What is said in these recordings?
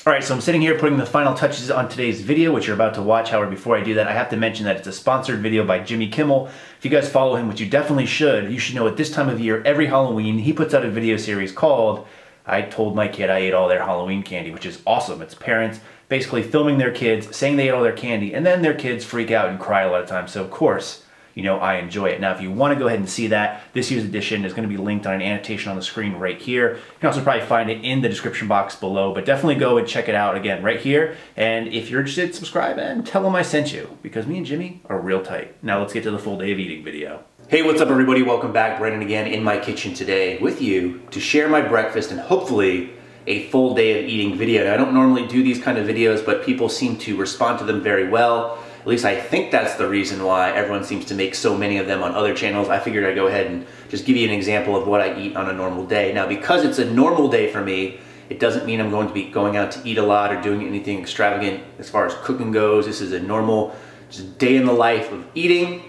Alright, so I'm sitting here putting the final touches on today's video, which you're about to watch. However, before I do that, I have to mention that it's a sponsored video by Jimmy Kimmel. If you guys follow him, which you definitely should, you should know at this time of year, every Halloween, he puts out a video series called I Told My Kid I Ate All Their Halloween Candy, which is awesome. It's parents basically filming their kids, saying they ate all their candy, and then their kids freak out and cry a lot of times. So of course, you know, I enjoy it. Now, if you want to go ahead and see that, this year's edition is going to be linked on an annotation on the screen right here. You can also probably find it in the description box below, but definitely go and check it out again right here. And if you're interested, subscribe and tell them I sent you, because me and Jimmy are real tight. Now let's get to the full day of eating video. Hey, what's up everybody? Welcome back. Brandon again in my kitchen today with you to share my breakfast and hopefully a full day of eating video. Now, I don't normally do these kind of videos, but people seem to respond to them very well. At least I think that's the reason why everyone seems to make so many of them on other channels. I figured I'd go ahead and just give you an example of what I eat on a normal day. Now, because it's a normal day for me, it doesn't mean I'm going to be going out to eat a lot or doing anything extravagant as far as cooking goes. This is a normal just day in the life of eating.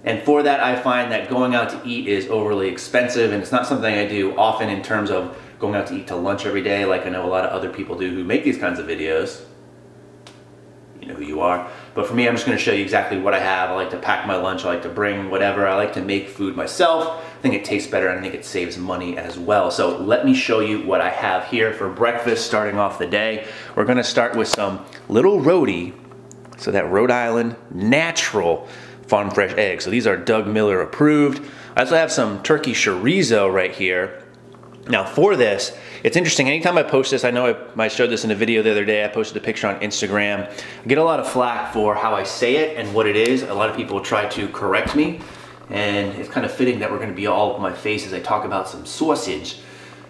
And for that, I find that going out to eat is overly expensive, and it's not something I do often in terms of going out to eat to lunch every day like I know a lot of other people do who make these kinds of videos. You know who you are. But for me, I'm just going to show you exactly what I have. I like to pack my lunch. I like to bring whatever. I like to make food myself. I think it tastes better, and I think it saves money as well. So let me show you what I have here for breakfast starting off the day. We're going to start with some little Rhodey. So that Rhode Island natural farm fresh eggs. So these are Doug Miller approved. I also have some turkey chorizo right here. Now for this, it's interesting, anytime I post this, I know I showed this in a video the other day, I posted a picture on Instagram. I get a lot of flack for how I say it and what it is. A lot of people try to correct me, and it's kind of fitting that we're going to be all up my face as I talk about some sausage.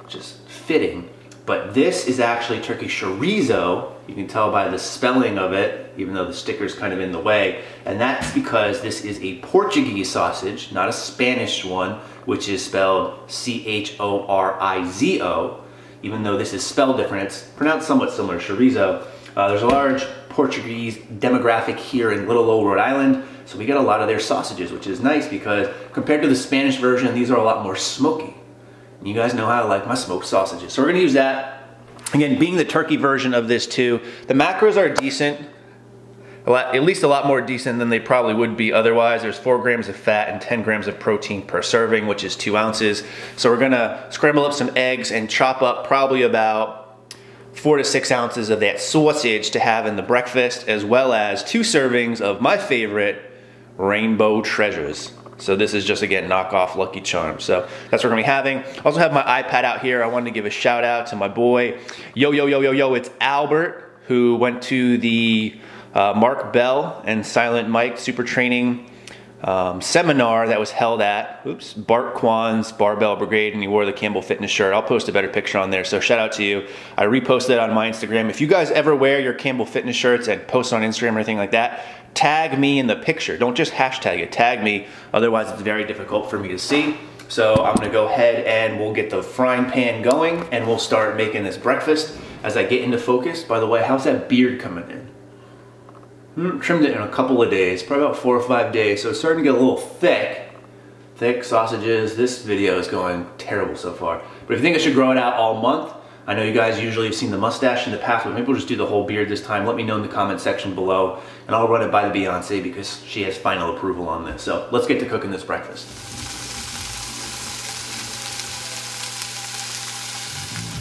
Just fitting. But this is actually turkey chorizo. You can tell by the spelling of it, even though the sticker's kind of in the way. And that's because this is a Portuguese sausage, not a Spanish one, which is spelled C-H-O-R-I-Z-O. Even though this is spelled different, it's pronounced somewhat similar, chorizo. There's a large Portuguese demographic here in little old Rhode Island, so we get a lot of their sausages, which is nice because compared to the Spanish version, these are a lot more smoky. And you guys know how I like my smoked sausages. So we're gonna use that. Again, being the turkey version of this too, the macros are decent. At least a lot more decent than they probably would be otherwise. There's 4 grams of fat and 10 grams of protein per serving, which is 2 ounces. So we're gonna scramble up some eggs and chop up probably about 4 to 6 ounces of that sausage to have in the breakfast, as well as 2 servings of my favorite rainbow treasures. So this is just, again, knockoff Lucky Charms. So that's what we're gonna be having. I also have my iPad out here. I wanted to give a shout out to my boy, it's Albert, who went to the Mark Bell and Silent Mike Super Training seminar that was held at Bart Kwan's Barbell Brigade, and he wore the Campbell Fitness shirt. I'll post a better picture on there, so shout out to you. I reposted it on my Instagram. If you guys ever wear your Campbell Fitness shirts and post on Instagram or anything like that, tag me in the picture. Don't just hashtag it, tag me. Otherwise, it's very difficult for me to see. So I'm gonna go ahead and we'll get the frying pan going and we'll start making this breakfast as I get into focus. By the way, how's that beard coming in? Trimmed it in a couple of days, probably about 4 or 5 days, so it's starting to get a little thick. Thick sausages. This video is going terrible so far. But if you think I should grow it out all month, I know you guys usually have seen the mustache in the past, but maybe we'll just do the whole beard this time. Let me know in the comment section below, and I'll run it by the Beyonce because she has final approval on this. So let's get to cooking this breakfast.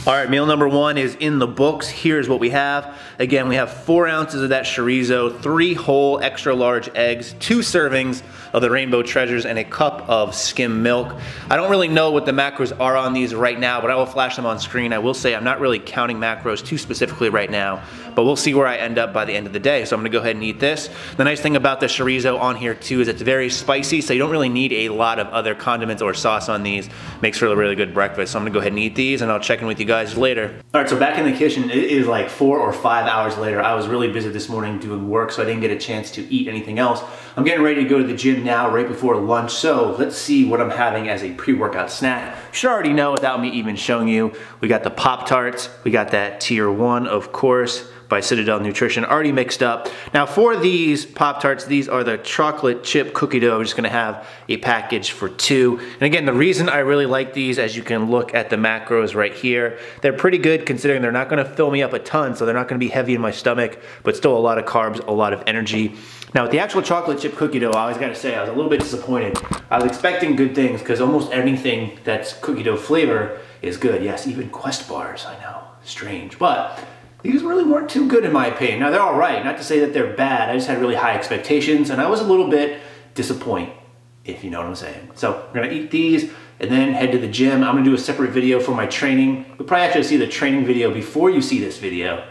All right, meal number 1 is in the books. Here's what we have. Again, we have 4 ounces of that chorizo, 3 whole extra large eggs, 2 servings of the rainbow treasures, and a cup of skim milk. I don't really know what the macros are on these right now, but I will flash them on screen. I will say I'm not really counting macros too specifically right now, but we'll see where I end up by the end of the day. So I'm gonna go ahead and eat this. The nice thing about the chorizo on here too is it's very spicy, so you don't really need a lot of other condiments or sauce on these. Makes for a really good breakfast. So I'm gonna go ahead and eat these, and I'll check in with you guys later. All right, so back in the kitchen, it is like 4 or 5 hours later. I was really busy this morning doing work, so I didn't get a chance to eat anything else. I'm getting ready to go to the gym now, right before lunch, so let's see what I'm having as a pre-workout snack. You should already know without me even showing you. We got the Pop-Tarts, we got that tier 1, of course, by Citadel Nutrition, already mixed up. Now for these Pop-Tarts, these are the chocolate chip cookie dough. I'm just gonna have a package for 2. And again, the reason I really like these, as you can look at the macros right here, they're pretty good considering they're not gonna fill me up a ton, so they're not gonna be heavy in my stomach, but still a lot of carbs, a lot of energy. Now with the actual chocolate chip cookie dough, I always gotta say, I was a little bit disappointed. I was expecting good things because almost anything that's cookie dough flavor is good. Yes, even Quest bars, I know, strange. But these really weren't too good in my opinion. Now they're all right, not to say that they're bad. I just had really high expectations and I was a little bit disappointed, if you know what I'm saying. So we're gonna eat these and then head to the gym. I'm gonna do a separate video for my training. You'll probably actually see the training video before you see this video,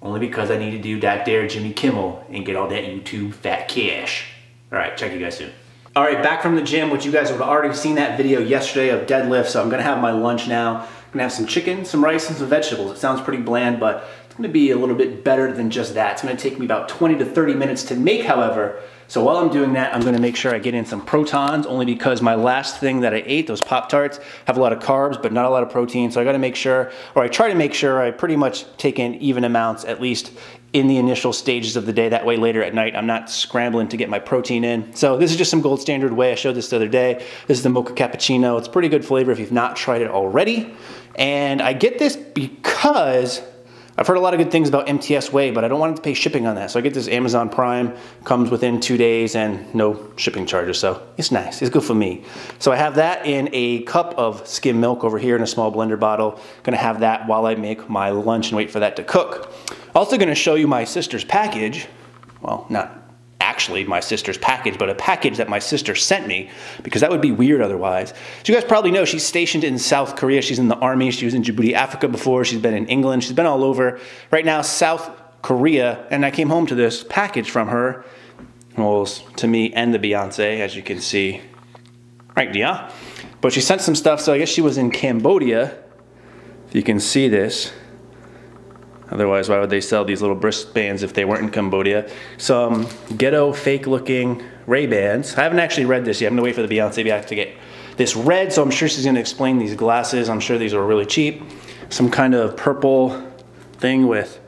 only because I need to do that there Jimmy Kimmel and get all that YouTube fat cash. All right, check you guys soon. All right, back from the gym, which you guys have already seen that video yesterday of deadlift, so I'm gonna have my lunch now. I'm gonna have some chicken, some rice, and some vegetables. It sounds pretty bland, but it's gonna be a little bit better than just that. It's gonna take me about 20 to 30 minutes to make, however. So while I'm doing that, I'm gonna make sure I get in some protons, only because my last thing that I ate, those Pop-Tarts, have a lot of carbs, but not a lot of protein. So I gotta make sure, or I try to make sure I pretty much take in even amounts, at least in the initial stages of the day. That way later at night, I'm not scrambling to get my protein in. So this is just some gold standard whey. I showed this the other day. This is the mocha cappuccino. It's pretty good flavor if you've not tried it already. And I get this because I've heard a lot of good things about MTS whey, but I don't want to pay shipping on that. So I get this Amazon Prime, comes within 2 days and no shipping charges. So it's nice, it's good for me. So I have that in a cup of skim milk over here in a small blender bottle. Gonna have that while I make my lunch and wait for that to cook. Also gonna show you my sister's package. Well, not actually my sister's package, but a package that my sister sent me, because that would be weird otherwise. So you guys probably know she's stationed in South Korea. She's in the army. She was in Djibouti, Africa before. She's been in England. She's been all over. Right now, South Korea, and I came home to this package from her. Well, to me and the Beyonce, as you can see. Right, yeah. But she sent some stuff, so I guess she was in Cambodia. If you can see this. Otherwise, why would they sell these little wristbands if they weren't in Cambodia? Some ghetto, fake-looking Ray-Bans. I haven't actually read this yet. I'm gonna wait for the Beyonce back to get this read, so I'm sure she's gonna explain these glasses. I'm sure these are really cheap. Some kind of purple thing with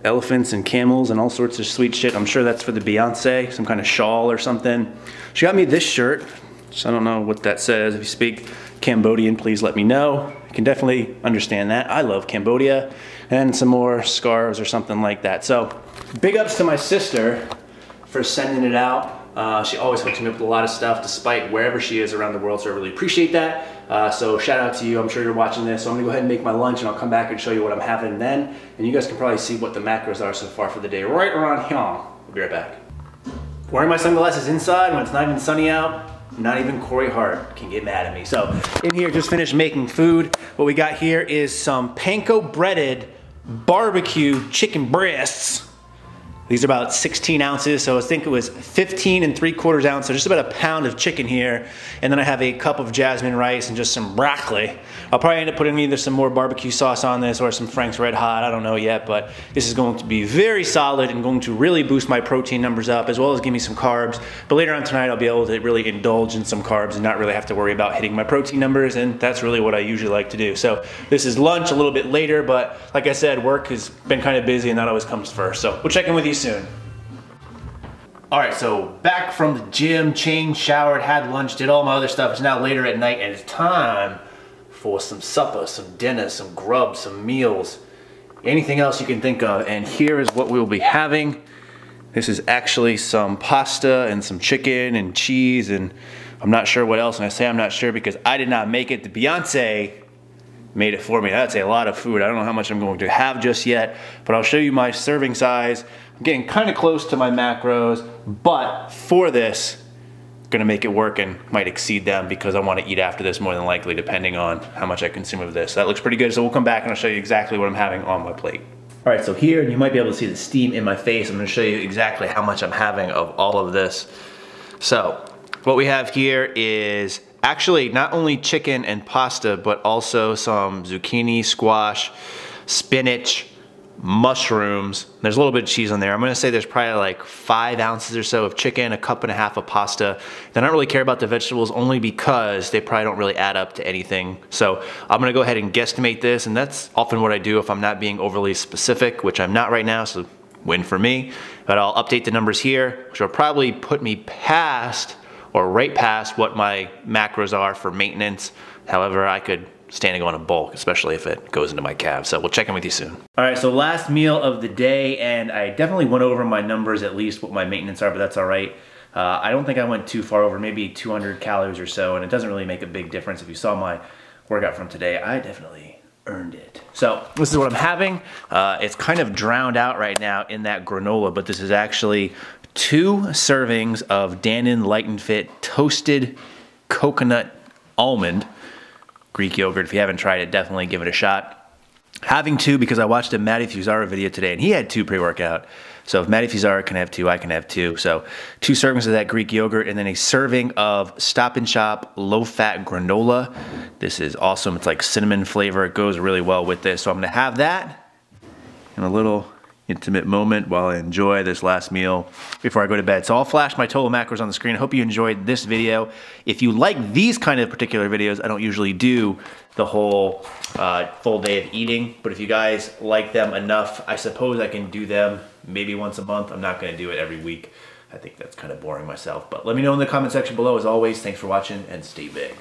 elephants and camels and all sorts of sweet shit. I'm sure that's for the Beyonce, some kind of shawl or something. She got me this shirt, so I don't know what that says. If you speak Cambodian, please let me know. I can definitely understand that. I love Cambodia. And some more scarves or something like that. So big ups to my sister for sending it out. She always hooks me up with a lot of stuff despite wherever she is around the world, so I really appreciate that. So shout out to you. I'm sure you're watching this. So I'm gonna go ahead and make my lunch and I'll come back and show you what I'm having then. And you guys can probably see what the macros are so far for the day right around here. We'll be right back. Wearing my sunglasses inside when it's not even sunny out. Not even Corey Hart can get mad at me. So in here, just finished making food. What we got here is some panko breaded barbecue chicken breasts. These are about 16 ounces, so I think it was 15 3/4 ounces, so just about a pound of chicken here. And then I have a cup of jasmine rice and just some broccoli. I'll probably end up putting either some more barbecue sauce on this or some Frank's Red Hot, I don't know yet, but this is going to be very solid and going to really boost my protein numbers up as well as give me some carbs. But later on tonight, I'll be able to really indulge in some carbs and not really have to worry about hitting my protein numbers, and that's really what I usually like to do. So this is lunch a little bit later, but like I said, work has been kind of busy and that always comes first. So we'll check in with you soon. All right, so back from the gym, changed, showered, had lunch, did all my other stuff. It's now later at night and it's time for some supper, some dinner, some grub, some meals, anything else you can think of. And here is what we will be having. This is actually some pasta and some chicken and cheese and I'm not sure what else. And I say I'm not sure because I did not make it. The Beyonce made it for me. That's a lot of food. I don't know how much I'm going to have just yet, but I'll show you my serving size. I'm getting kind of close to my macros, but for this, I'm gonna make it work and might exceed them because I want to eat after this more than likely, depending on how much I consume of this. That looks pretty good, so we'll come back and I'll show you exactly what I'm having on my plate. All right, so here, and you might be able to see the steam in my face. I'm gonna show you exactly how much I'm having of all of this. So, what we have here is actually not only chicken and pasta, but also some zucchini, squash, spinach, mushrooms. There's a little bit of cheese on there. I'm gonna say there's probably like 5 ounces or so of chicken, a cup and a half of pasta. Then I don't really care about the vegetables only because they probably don't really add up to anything. So I'm gonna go ahead and guesstimate this, and that's often what I do if I'm not being overly specific, which I'm not right now, so win for me. But I'll update the numbers here, which will probably put me past or right past what my macros are for maintenance. However, I could stand to go in a bulk, especially if it goes into my calves. So we'll check in with you soon. All right, so last meal of the day, and I definitely went over my numbers, at least what my maintenance are, but that's all right. I don't think I went too far over, maybe 200 calories or so, and it doesn't really make a big difference. If you saw my workout from today, I definitely earned it. So this is what I'm having. It's kind of drowned out right now in that granola, but this is actually 2 servings of Dannon Light and Fit toasted coconut almond Greek yogurt. If you haven't tried it, definitely give it a shot. Having 2 because I watched a Matty Fusaro video today and he had 2 pre-workout. So if Matty Fusaro can have 2, I can have 2. So 2 servings of that Greek yogurt and then a serving of Stop and Shop low-fat granola. This is awesome. It's like cinnamon flavor. It goes really well with this. So I'm gonna have that in a little intimate moment while I enjoy this last meal before I go to bed. So I'll flash my total macros on the screen. I hope you enjoyed this video. If you like these kind of particular videos, I don't usually do the whole full day of eating, but if you guys like them enough, I suppose I can do them maybe once a month. I'm not gonna do it every week. I think that's kind of boring myself, but let me know in the comment section below. As always, thanks for watching and stay big.